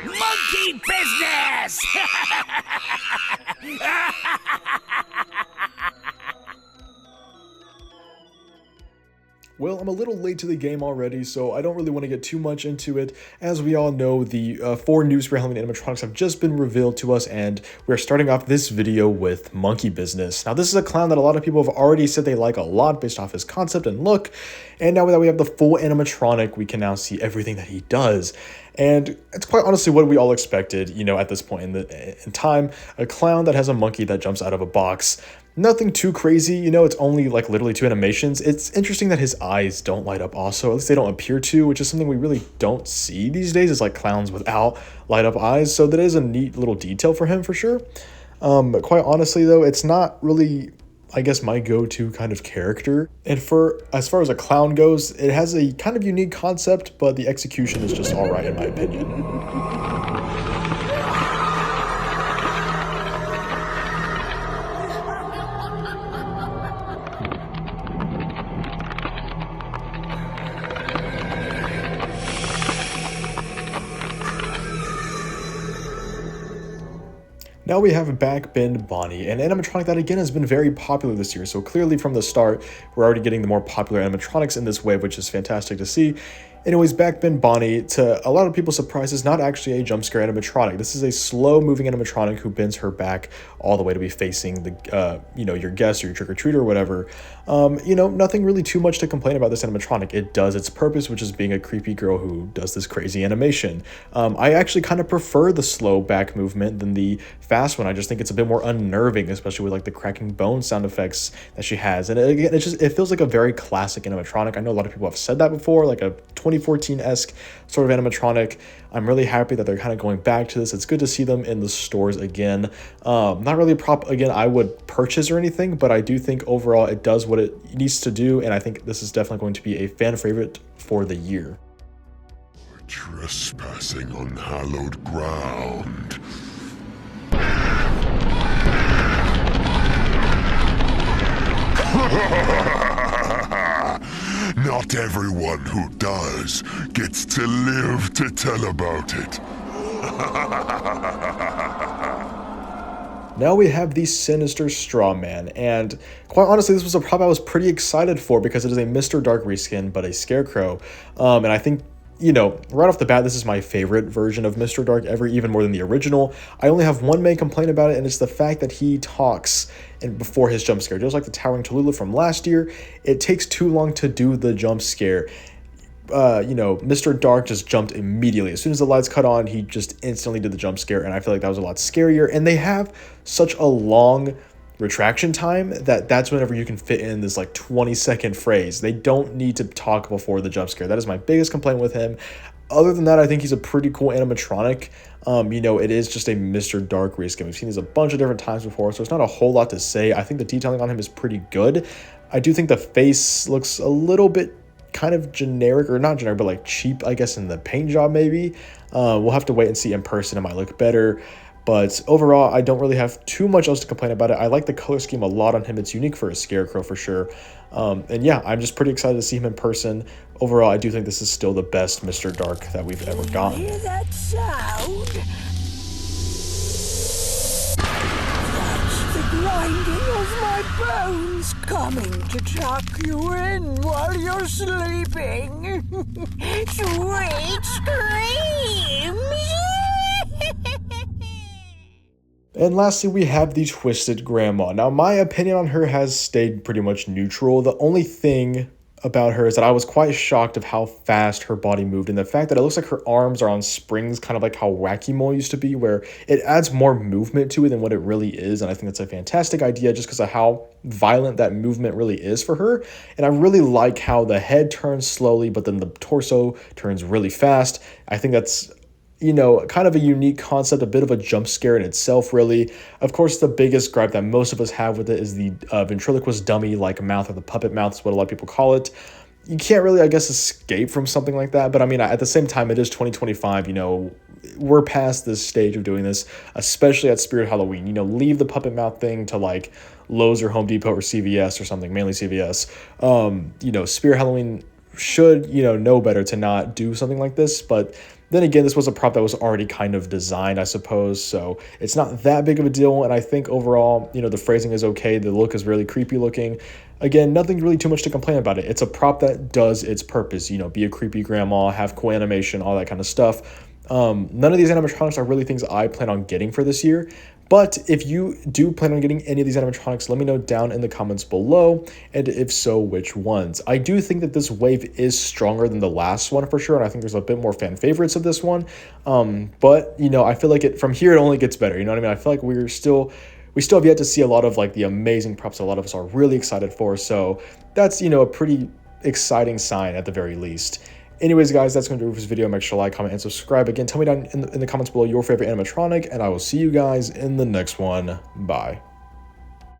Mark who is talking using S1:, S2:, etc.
S1: Monkey business!
S2: Well, I'm a little late to the game already, so I don't really want to get too much into it. As we all know, the 4 new Spirit Halloween animatronics have just been revealed to us, and we're starting off this video with Monkey Business. Now, this is a clown that a lot of people have already said they like a lot based off his concept and look, and now that we have the full animatronic, we can now see everything that he does. And it's quite honestly what we all expected, at this point in time. A clown that has a monkey that jumps out of a box. Nothing too crazy, it's only like literally 2 animations. It's interesting that his eyes don't light up also, at least they don't appear to, which is something we really don't see these days, is like clowns without light up eyes. So that is a neat little detail for him for sure. But quite honestly though, it's not really, I guess, my go-to kind of character. And as far as a clown goes, it has a kind of unique concept, but the execution is just all right in my opinion. Now we have Backbend Bonnie, an animatronic that again has been very popular this year. So clearly from the start, we're already getting the more popular animatronics in this wave, which is fantastic to see. Anyways, Backbend Bonnie, to a lot of people's surprise, is not actually a jump scare animatronic. This is a slow-moving animatronic who bends her back all the way to be facing the, your guest or your trick-or-treater or whatever. Nothing really too much to complain about this animatronic. It does its purpose, which is being a creepy girl who does this crazy animation. I actually kind of prefer the slow back movement than the fast one. I just think it's a bit more unnerving, especially with like the cracking bone sound effects that she has. And again, it feels like a very classic animatronic. I know a lot of people have said that before, like a 2014-esque sort of animatronic. I'm really happy that they're kind of going back to this. It's good to see them in the stores again. Not really a prop, again, I would purchase or anything, but I do think overall it does what it needs to do, and I think this is definitely going to be a fan favorite for the year.
S3: Trespassing on hallowed ground. Not everyone who does gets to live to tell about it.
S2: Now we have the Sinister Straw Man, and quite honestly, this was a prop I was pretty excited for because it is a Mr. Dark reskin, but a scarecrow. And I think, right off the bat, this is my favorite version of Mr. Dark ever, even more than the original. I only have one main complaint about it, and it's the fact that he talks before his jump scare. Just like the Towering Tallulah from last year, it takes too long to do the jump scare. Mr. Dark just jumped immediately. As soon as the lights cut on, he just instantly did the jump scare, and I feel like that was a lot scarier. And they have such a long retraction time that's whenever you can fit in this like 20-second phrase. They don't need to talk before the jump scare. That is my biggest complaint with him. Other than that, I think he's a pretty cool animatronic. It is just a Mr. Dark reskin. We've seen this a bunch of different times before, so it's not a whole lot to say. I think the detailing on him is pretty good. I do think the face looks a little bit kind of generic, or not generic, but like cheap, I guess, in the paint job maybe. We'll have to wait and see in person. It might look better. But overall, I don't really have too much else to complain about it. I like the color scheme a lot on him. It's unique for a scarecrow for sure. And yeah, I'm just pretty excited to see him in person. Overall, I do think this is still the best Mr. Dark that we've ever gotten.
S1: Hear that sound? That's the grinding of my bones coming to tuck you in while you're sleeping. Sweet screams!
S2: And lastly, we have the Twisted Grandma. Now, my opinion on her has stayed pretty much neutral. The only thing about her is that I was quite shocked of how fast her body moved, and the fact that it looks like her arms are on springs, kind of like how Wacky Mole used to be, where it adds more movement to it than what it really is. And I think that's a fantastic idea just because of how violent that movement really is for her. And I really like how the head turns slowly, but then the torso turns really fast. I think that's kind of a unique concept, a bit of a jump scare in itself, really. Of course, the biggest gripe that most of us have with it is the ventriloquist dummy-like mouth, or the puppet mouth is what a lot of people call it. You can't really, I guess, escape from something like that. But I mean, at the same time, it is 2025, we're past this stage of doing this, especially at Spirit Halloween. Leave the puppet mouth thing to like Lowe's or Home Depot or CVS or something, mainly CVS. Spirit Halloween should, know better to not do something like this, but Then again, this was a prop that was already kind of designed, I suppose, so it's not that big of a deal. And I think overall, you know, the phrasing is okay. The look is really creepy looking. Again, nothing really too much to complain about it. It's a prop that does its purpose, you know, be a creepy grandma, have cool animation, all that kind of stuff. None of these animatronics are really things I plan on getting for this year. But if you do plan on getting any of these animatronics, let me know down in the comments below, and if so, which ones. I do think that this wave is stronger than the last one for sure, and I think there's a bit more fan favorites of this one. But, you know, I feel like from here it only gets better, you know what I mean? I feel like we still have yet to see a lot of like the amazing props a lot of us are really excited for, so that's, you know, a pretty exciting sign at the very least. Anyways, guys, that's going to do it for this video. Make sure to like, comment, and subscribe. Again, tell me down in the comments below your favorite animatronic, and I will see you guys in the next one. Bye.